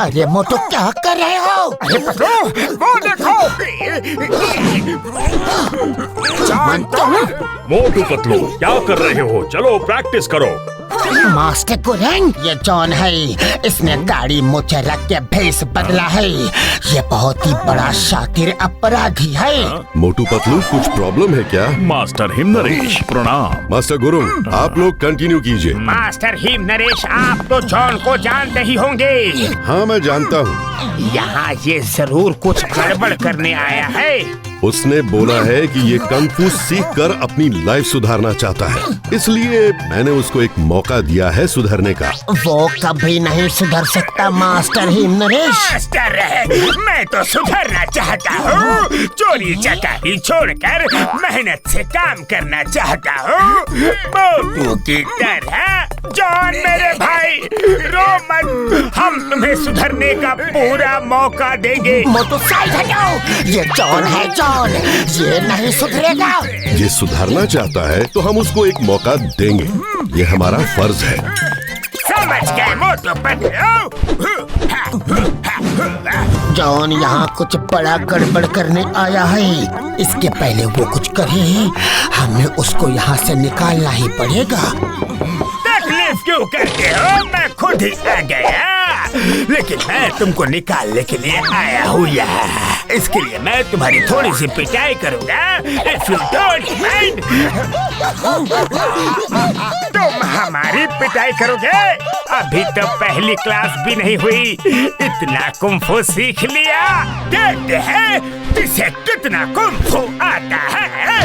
अरे मोटू क्या कर रहे हो? अरे पकड़ो, वो देखो। मोटू पतलू क्या कर रहे हो? चलो प्रैक्टिस करो। मास्टर कुरंग, ये जॉन है। इसने गाड़ी मुझे रख के भेस बदला है। ये बहुत ही बड़ा शातिर अपराधी है। मोटू पतलू कुछ प्रॉब्लम है क्या? मास्टर हिम नरेश प्रणाम। मास्टर गुरुंग आप लोग कंटिन्यू कीजिए। मास्टर हिम नरेश, आप तो जॉन को जानते ही होंगे। हाँ मैं जानता हूँ। यहाँ ये जरूर कुछ गड़बड़ करने आया है। उसने बोला है कि ये कंग फू सीख कर अपनी लाइफ सुधारना चाहता है, इसलिए मैंने उसको एक मौका दिया है सुधरने का। वो कभी नहीं सुधर सकता मास्टर हिम नरेश। मास्टर, मैं तो सुधरना चाहता हूँ। चोरी चकारी छोड़कर मेहनत से काम करना चाहता हूँ, मोटू की तरह। जॉन मेरे भाई, रो मत, हम तुम्हें सुधरने का पूरा मौका देंगे। मोटू साइड हटाओ, ये जॉन है जॉन, ये नहीं सुधरेगा। ये सुधरना चाहता है तो हम उसको एक मौका देंगे, ये हमारा फर्ज है। समझ गए मोटू पतलू? जॉन यहाँ कुछ बड़ा गड़बड़ करने आया है। इसके पहले वो कुछ करे, हमें उसको यहाँ से निकालना ही पड़ेगा। तकलीफ क्यों करते हो? मैं खुद ही आ गया, लेकिन मैं तुमको निकालने के लिए आया हूँ यहाँ। इसके लिए मैं तुम्हारी थोड़ी सी पिटाई करूँगा। If you don't mind, तुम हमारी पिटाई करोगे? अभी तो पहली क्लास भी नहीं हुई, इतना कुंफू सीख लिया। देखते हैं तुझे कितना कुंफू आता है।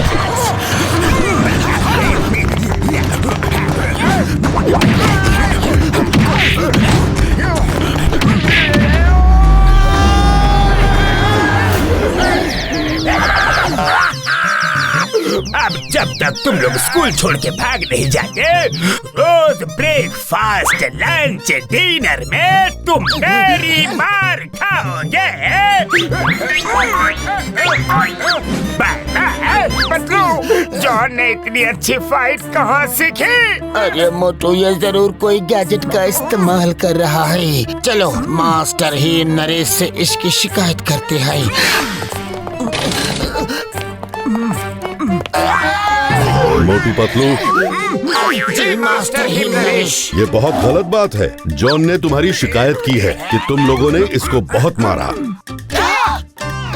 अब जब तक तुम लोग स्कूल छोड़ के भाग नहीं जाते, रोज ब्रेकफास्ट, लंच, डिनर में तुम मेरी मार खाओगे। पतलू, जॉन ने इतनी अच्छी फाइट कहाँ सीखी? अरे मोटू, ये जरूर कोई गैजेट का इस्तेमाल कर रहा है। चलो मास्टर हिम नरेश से इसकी शिकायत करते हैं। मोटू पतलू, जी मास्टर हिम नरेश। ये बहुत गलत बात है। जॉन ने तुम्हारी शिकायत की है कि तुम लोगों ने इसको बहुत मारा।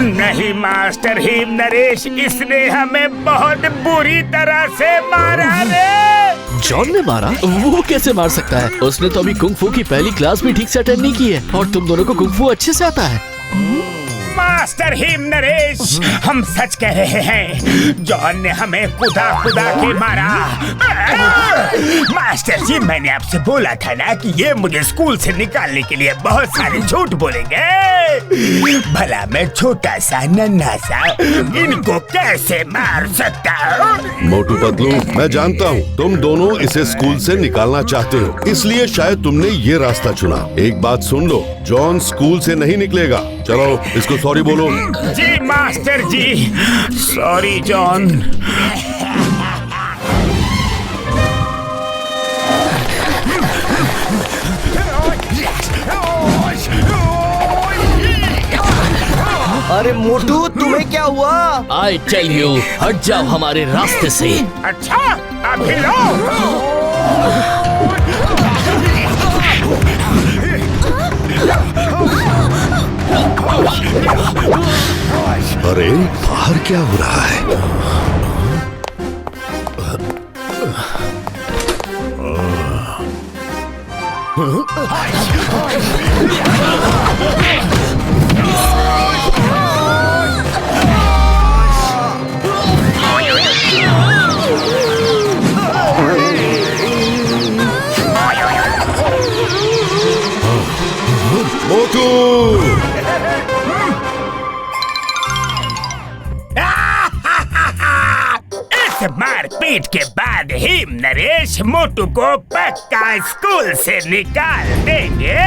नहीं मास्टर हिम नरेश, इसने हमें बहुत बुरी तरह से मारा रे। जॉन ने मारा? वो कैसे मार सकता है? उसने तो अभी कुंग फू की पहली क्लास भी ठीक से अटेंड नहीं की है, और तुम दोनों को कुंग फू अच्छे से आता है। मास्टर हिम नरेश, हम सच कह रहे हैं। जॉन ने हमें कुदा के मारा। मास्टर जी, मैंने आपसे बोला था ना कि ये मुझे स्कूल से निकालने के लिए बहुत सारे झूठ बोलेंगे। भला मैं छोटा सा नन्हा सा इनको कैसे मार सकता हूँ? मोटू पतलू, मैं जानता हूँ तुम दोनों इसे स्कूल से निकालना चाहते हो, इसलिए शायद तुमने ये रास्ता चुना। एक बात सुन लो, जॉन स्कूल से नहीं निकलेगा। चलो इसको सॉरी बोलो। जी मास्टर जी, सॉरी जॉन। अरे मोटू, तुम्हें क्या हुआ? आई टेल यू, हट जाओ हमारे रास्ते से। अच्छा, अभी लो। अरे बाहर क्या हो रहा है? मोटू! इस मारपीट के बाद हिम नरेश मोटू को पक्का स्कूल से निकाल देंगे।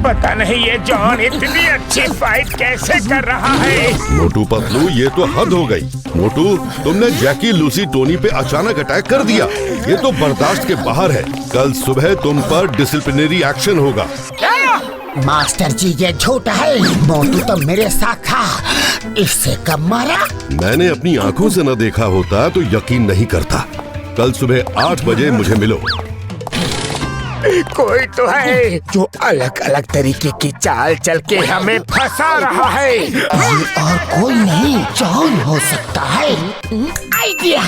पता नहीं ये जॉन इतनी अच्छी फाइट कैसे कर रहा है। मोटू पतलू, ये तो हद हो गई। मोटू, तुमने जैकी, लूसी, टोनी पे अचानक अटैक कर दिया। ये तो बर्दाश्त के बाहर है। कल सुबह तुम पर डिसिप्लिनरी एक्शन होगा। मास्टर जी ये झूठ है। मोटू तो मेरे साथ था। इससे कब मारा? मैंने अपनी आंखों से न देखा होता तो यकीन नहीं करता। कल सुबह 8 बजे मुझे मिलो। कोई तो है जो अलग अलग तरीके की चाल चल के हमें फंसा रहा है। ये और कोई नहीं, जॉन हो सकता है। आइडिया।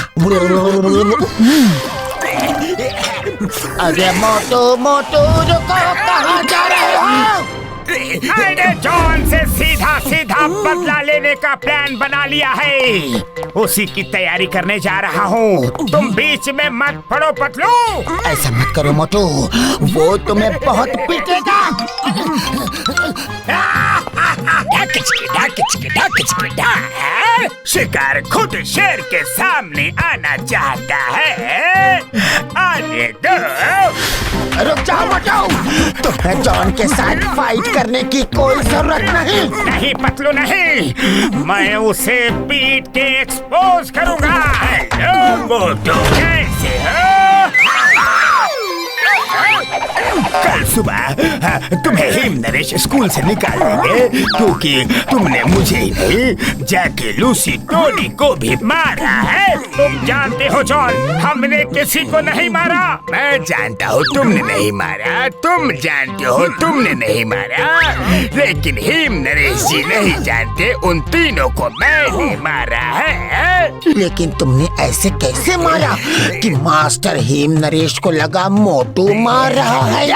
अरे मोटू मोटू रुको, कहाँ जा रहे हो? मैंने जॉन से सीधा सीधा बदला लेने का प्लान बना लिया है। उसी की तैयारी करने जा रहा हूँ। तुम बीच में मत पड़ो पतलू। ऐसा मत करो मोटू, वो तुम्हें बहुत पीटेगा। शिकार खुद शेर के सामने आना चाहता है। आने दो। रुक जाओ मोटू, तुम्हें जॉन के साथ फाइट करने की कोई जरूरत नहीं। नहीं पतलू नहीं, मैं उसे पीट के एक्सपोज करूंगा। हेलो मोटू, कैसे हो? कल सुबह तुम्हें हिम नरेश स्कूल से निकाल देंगे क्योंकि तुमने मुझे ही नहीं जैकी, लूसी, टोनी को भी मारा है। तुम जानते हो जॉन, हमने किसी को नहीं मारा। मैं जानता हूँ तुमने नहीं मारा, तुम जानते हो तुमने नहीं मारा, लेकिन हिम नरेश जी नहीं जानते उन तीनों को मैंने मारा है। लेकिन तुमने ऐसे कैसे मारा कि मास्टर हिम नरेश को लगा मोटू मार रहा है?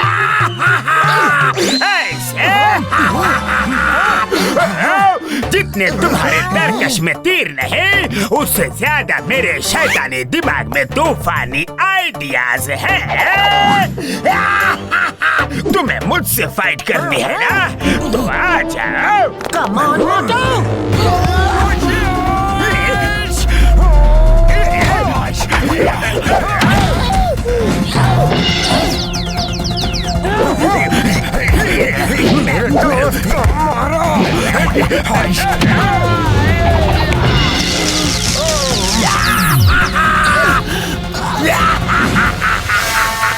ऐसे जितने तुम्हारे तरकश में तीर नहीं, उससे ज्यादा मेरे शैतानी दिमाग में तूफानी आइडियाज हैं। तुम्हें मुझसे फाइट करनी है ना, तो आ जाओ। कम ऑन मोटू। मेरे दोस्त को मारो।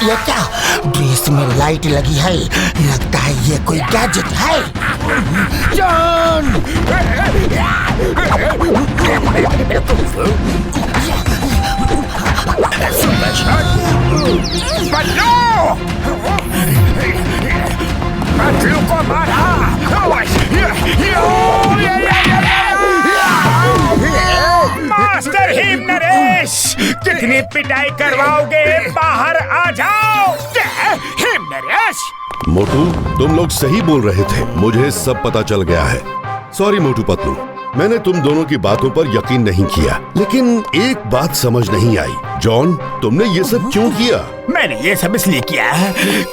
ये क्या ड्रेस में लाइट लगी है? लगता है ये कोई गैजेट है। जॉन! पतलू को मारा। मास्टर हिम नरेश, कितनी पिटाई करवाओगे? बाहर आ जाओ। हिम नरेश, मोटू, तुम लोग सही बोल रहे थे। मुझे सब पता चल गया है। सॉरी मोटू पतलू, मैंने तुम दोनों की बातों पर यकीन नहीं किया। लेकिन एक बात समझ नहीं आई। जॉन, तुमने ये सब क्यों किया? मैंने ये सब इसलिए किया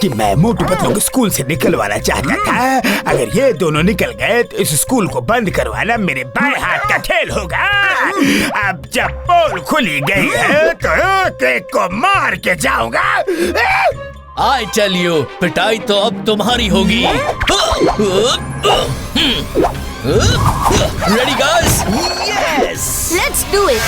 कि मैं मोटू पतलू को स्कूल से निकलवाना चाहता था। अगर ये दोनों निकल गए तो इस स्कूल को बंद करवाना मेरे बाएं हाथ का खेल होगा। अब जब पोल खुली गई है तो एक को मार के जाऊंगा। आई टेल यू, पिटाई तो अब तुम्हारी होगी। Ready guys? Yes! Let's do it!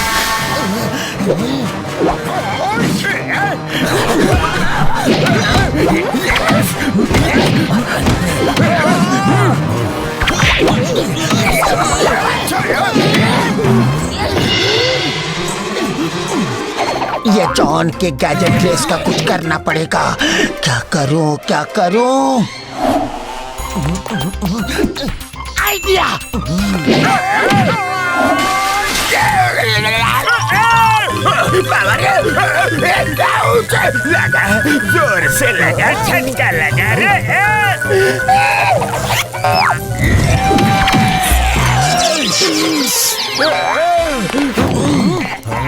ये जॉन के गैजेट ड्रेस का कुछ करना पड़ेगा। क्या करूं, क्या करूं? आइडिया! लगा, जोर से लगा, झटका लगा रे।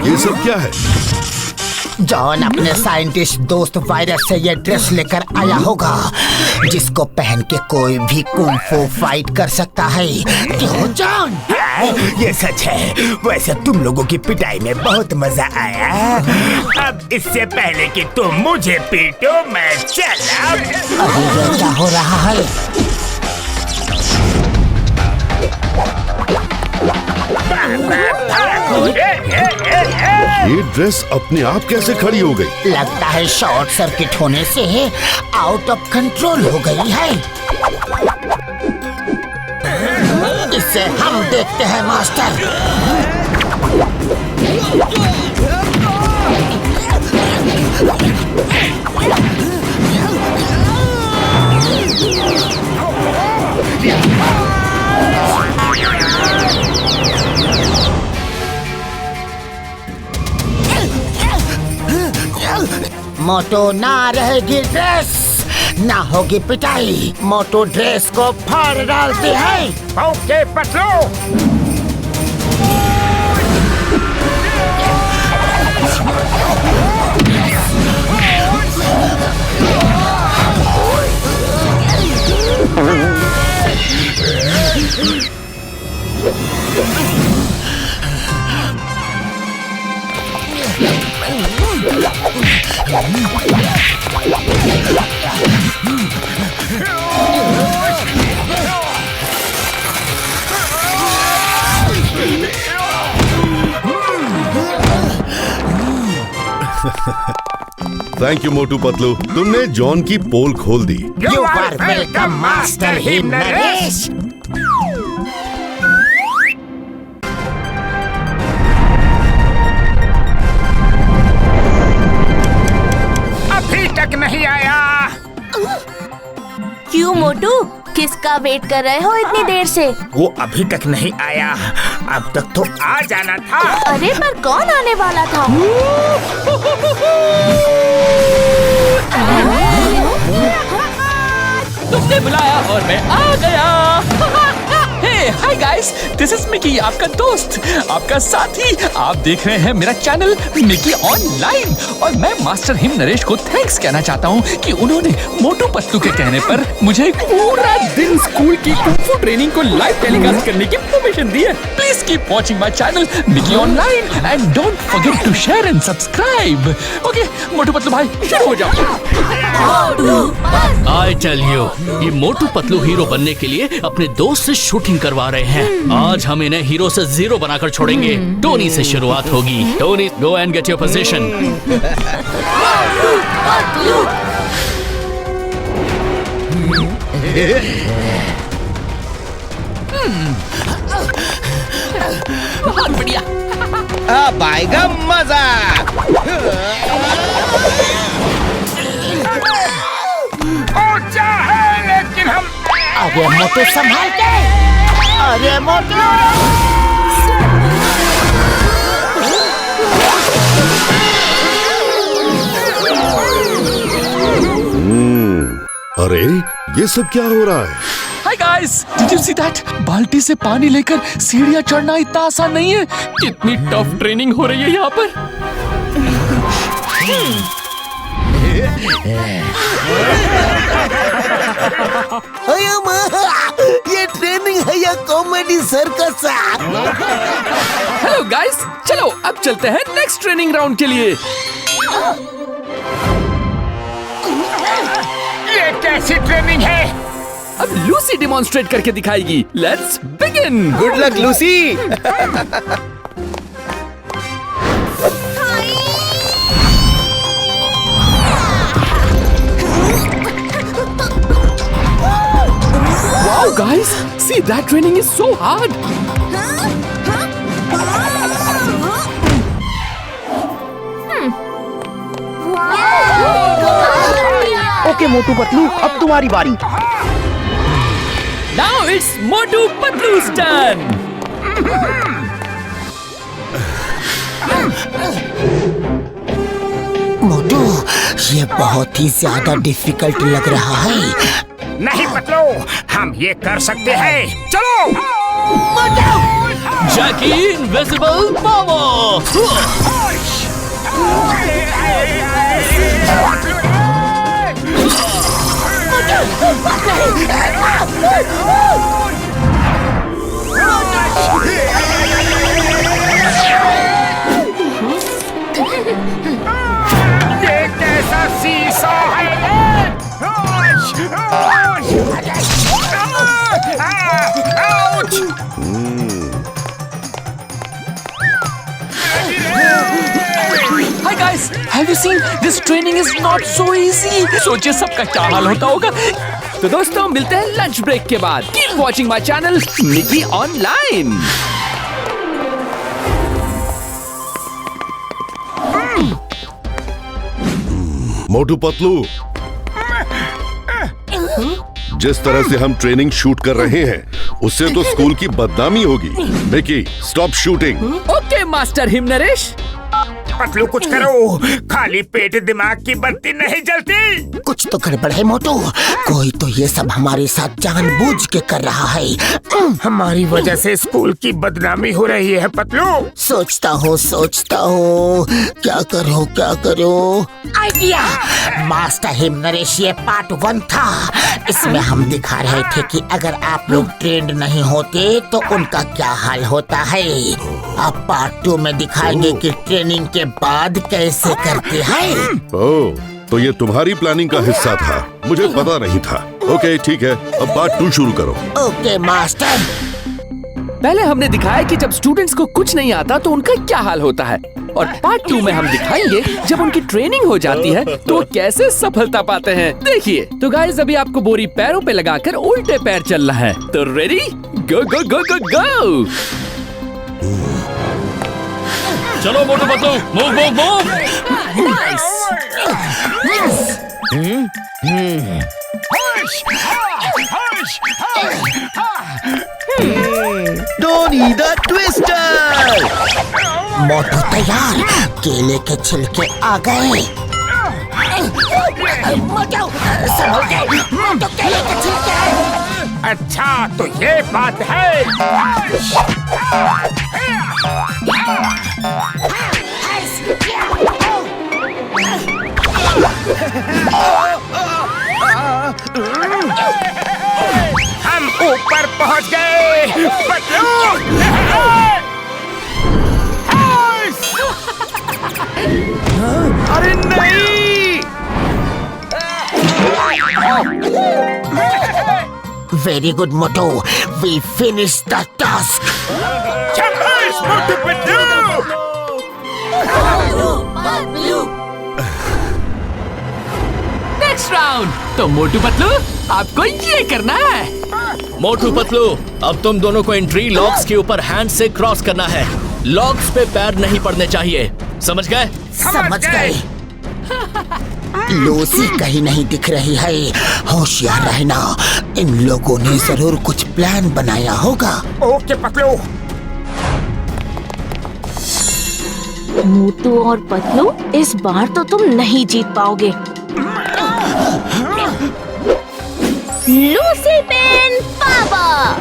ये सब क्या है? जॉन अपने साइंटिस्ट दोस्त वायरस से ये ड्रेस लेकर आया होगा, जिसको पहन के कोई भी कुंग फू फाइट कर सकता है। क्यों जॉन? ये सच है। वैसे तुम लोगों की पिटाई में बहुत मजा आया। अब इससे पहले कि तुम मुझे पीटो, मैं चला। अभी ये क्या हो रहा है? ये ड्रेस अपने आप कैसे खड़ी हो गई? लगता है शॉर्ट सर्किट होने से आउट ऑफ कंट्रोल हो गई है। इसे हम देखते हैं मास्टर। मोटो ना रहेगी ड्रेस, ना होगी पिटाई। मोटो ड्रेस को फाड़ डालते हैं। Okay Patlu. Thank you Motu Patlu, तुमने जॉन की पोल खोल दी। You are welcome master Him Naresh. अभी तक नहीं आया। क्यों मोटू, किसका वेट कर रहे हो इतनी देर से? वो अभी तक नहीं आया, अब तक तो आ जाना था। अरे पर कौन आने वाला था? तुमने बुलाया और मैं आ गया। Hey hi guys, this is Mickey, आपका दोस्त, आपका साथी। आप देख रहे हैं मेरा चैनल मिकी ऑनलाइन और मैं मास्टर हिम नरेश को थैंक्स कहना चाहता हूँ कि उन्होंने मोटू पतलू के कहने पर मुझे पूरा दिन स्कूल की कुंफू ट्रेनिंग को लाइव टेलीकास्ट करने की परमिशन दी है। Please keep watching my channel Mickey online and don't forget to share and subscribe. Okay Motu Patlu भाई, शुरू हो जाओ। आई टेल यू, ये मोटू पतलू हीरो बनने के लिए अपने दोस्त से शूटिंग करवा रहे हैं। आज हम इन्हें हीरो से जीरो बनाकर छोड़ेंगे। टोनी से शुरुआत होगी। Tony, go and get your position. बहुत बढ़िया। अब आएगा मजा। ऊंचा है लेकिन हम। अरे मोटू संभाल के। अरे मोटू। अरे ये सब क्या हो रहा है? Hi guys, did you see that? बाल्टी से पानी लेकर सीढ़ियां चढ़ना इतना आसान नहीं है। कितनी टफ ट्रेनिंग हो रही है यहाँ पर। ये ट्रेनिंग है या कॉमेडी सर्कस? हेलो गाइस, चलो अब चलते हैं नेक्स्ट ट्रेनिंग राउंड के लिए। ये कैसी ट्रेनिंग है? अब लूसी डिमॉन्स्ट्रेट करके दिखाएगी। Let's begin. Good luck Lucy. Wow guys, see that training is so hard. Okay Motu Patlu, अब तुम्हारी बारी। Now it's Motu Patlu's turn. मोटू, ये बहुत ही ज्यादा डिफिकल्ट लग रहा है। नहीं पतलू, हम ये कर सकते हैं। चलो। जैकी इनविजिबल पावर। ये कैसा सीसा है? Ouch! guys, have you seen this training is not so easy? सोचिए सबका क्या हाल होता होगा। तो दोस्तों मिलते हैं लंच ब्रेक के बाद। Keep watching my channel Mickey online. Motu Patlu, जिस तरह से हम ट्रेनिंग शूट कर रहे हैं उससे तो स्कूल की बदनामी होगी। Mickey, stop shooting. Okay master Himnaresh. Patlu कुछ करो, खाली पेट दिमाग की बत्ती नहीं जलती। कुछ तो गड़बड़ है मोटू, कोई तो ये सब हमारे साथ जानबूझ के कर रहा है। हमारी वजह से स्कूल की बदनामी हो रही है पतलू। सोचता हूँ क्या करूँ। आइडिया! मास्टर हिमनरेश, ये पार्ट 1 था। इसमें हम दिखा रहे थे कि अगर आप लोग ट्रेंड नहीं होते तो उनका क्या हाल होता है। अब पार्ट 2 में दिखाएंगे कि ट्रेनिंग के बाद कैसे करते हैं। ओह, तो ये तुम्हारी प्लानिंग का हिस्सा था, मुझे पता नहीं था। ओके ठीक है, अब पार्ट 2 शुरू करो। Okay master. पहले हमने दिखाया कि जब स्टूडेंट्स को कुछ नहीं आता तो उनका क्या हाल होता है, और पार्ट 2 में हम दिखाएंगे जब उनकी ट्रेनिंग हो जाती है तो वो कैसे सफलता पाते हैं। देखिए, तो गाइस अभी आपको बोरी पैरों पे लगाकर उल्टे पैर चलना है। तो रेडी, गो गो गो गो गो। चलो Motu Patlu, move move move. Tony the twister. Motu तैयार, केले के छिलके आ गए। मोटू संभल के, मोटू केले के छिलके। अच्छा तो ये बात है। हम ऊपर पहुंच गए पतलू। अरे नहीं! Very good, Motu. We finished the task. शाबाश मोटू पतलू। Next round. तो मोटू पतलू आपको ये करना है। मोटू पतलू, अब तुम दोनों को इन ट्री लॉग्स के ऊपर हैंड से क्रॉस करना है। लॉग्स पे पैर नहीं पड़ने चाहिए, समझ गए? समझ गए। लूसी कहीं नहीं दिख रही है, होशियार रहना। इन लोगों ने जरूर कुछ प्लान बनाया होगा। ओके पतलू। मोटू और पतलू, इस बार तो तुम नहीं जीत पाओगे। Lucy pen power.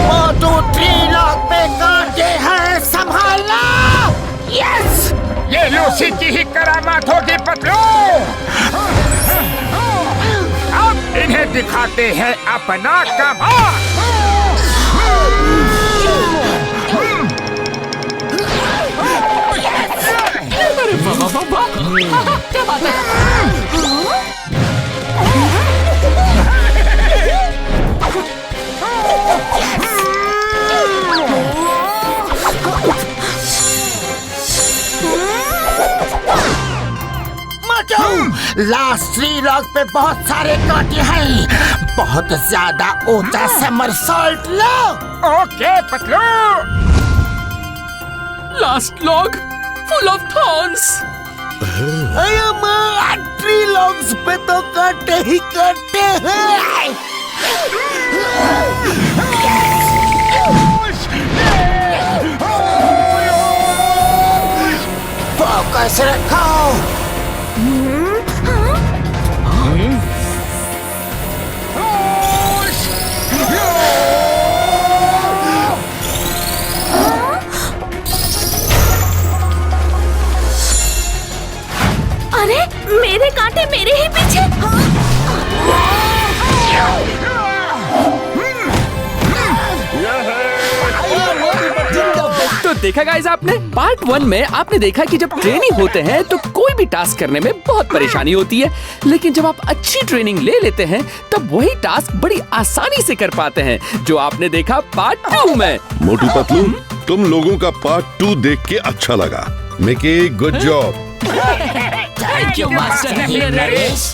Motu tree log पे कांटे हैं, संभालना। यस! ये लूसी की ही करामात होगी पतलू। अब इन्हें दिखाते हैं अपना कमाल। क्या बात है? लास्ट ट्री लॉग पे बहुत सारे कांटे हैं, बहुत ज्यादा ऊंचा somersault low. Okay Patlu. Last log full of thorns. Tree logs पे तो कांटे ही कांटे हैं। फोकस रखो। अरे मेरे कांटे मेरे ही पीछे। तो देखा गाइस आपने, पार्ट 1 में आपने देखा कि जब ट्रेनिंग होते हैं तो कोई भी टास्क करने में बहुत परेशानी होती है, लेकिन जब आप अच्छी ट्रेनिंग ले लेते हैं तब वही टास्क बड़ी आसानी से कर पाते हैं, जो आपने देखा पार्ट 2 में। मोटू पतलू, तुम लोगों का पार्ट 2 देख के अच्छा लगा। Mickey good job. Thank you master हिमनरेश।